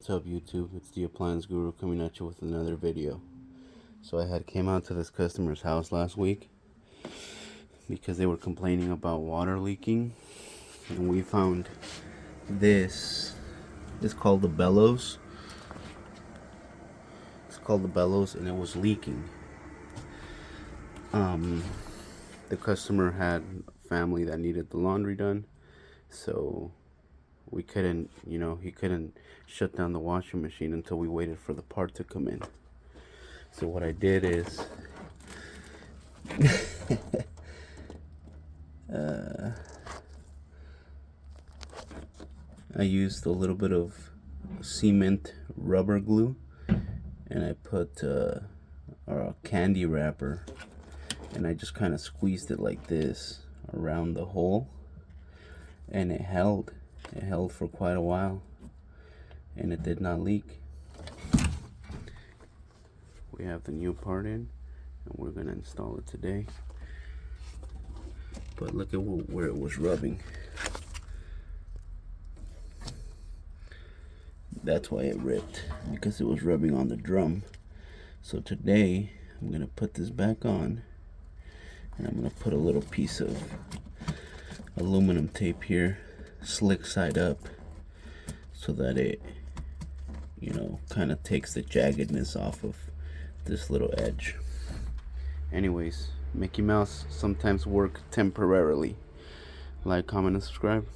What's up YouTube, it's the Appliance Guru coming at you with another video. So I came out to this customer's house last week because they were complaining about water leaking, and we found this. It's called the bellows. And it was leaking. The customer had a family that needed the laundry done, so we couldn't, he couldn't shut down the washing machine until we waited for the part to come in. So what I did is I used a little bit of cement rubber glue, and I put a candy wrapper, and I just kind of squeezed it like this around the hole, and it held for quite a while, and it did not leak. We have the new part in, and we're gonna install it today. But look at where it was rubbing. That's why it ripped, because it was rubbing on the drum. So today I'm gonna put this back on, and I'm gonna put a little piece of aluminum tape here, slick side up, so that it, kind of takes the jaggedness off of this little edge. Anyways, Mickey Mouse sometimes work temporarily. Like, comment, and subscribe.